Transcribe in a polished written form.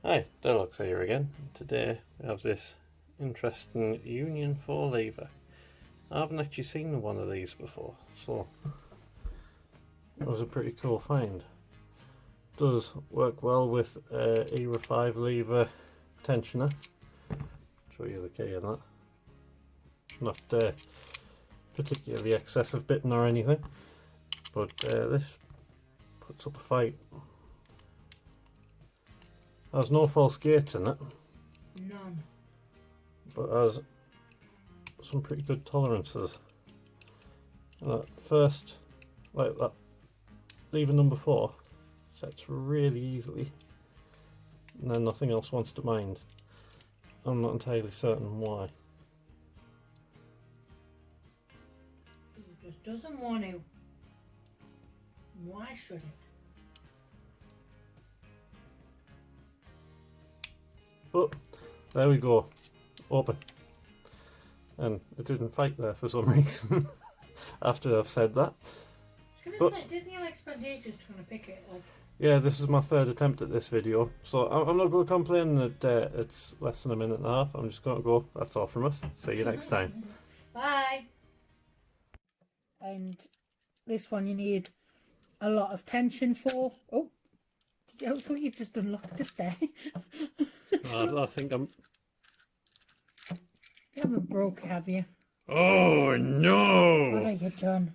Hi, Deadlocks here again. Today we have this interesting Union 4 lever. I haven't actually seen one of these before, so it was a pretty cool find. Does work well with Era 5 lever tensioner. Show you the key in that. Not particularly excessive bitting or anything, but this puts up a fight. There's no false gates in it. None. But has some pretty good tolerances. That first, like that lever number 4, sets really easily, and then nothing else wants to mind. I'm not entirely certain why. It just doesn't want to. Why should it? But there we go, open. And it didn't fight there for some reason. After I've said that. But didn't you like spend ages trying to pick it? Like, yeah, this is my third attempt at this video, so I'm not going to complain that it's less than a minute and a half. I'm just going to go. That's all from us. See you next time. Bye. And this one you need a lot of tension for. Oh, I thought you just unlocked it there. I think I'm... You haven't broke, have you? Oh What no! have you done?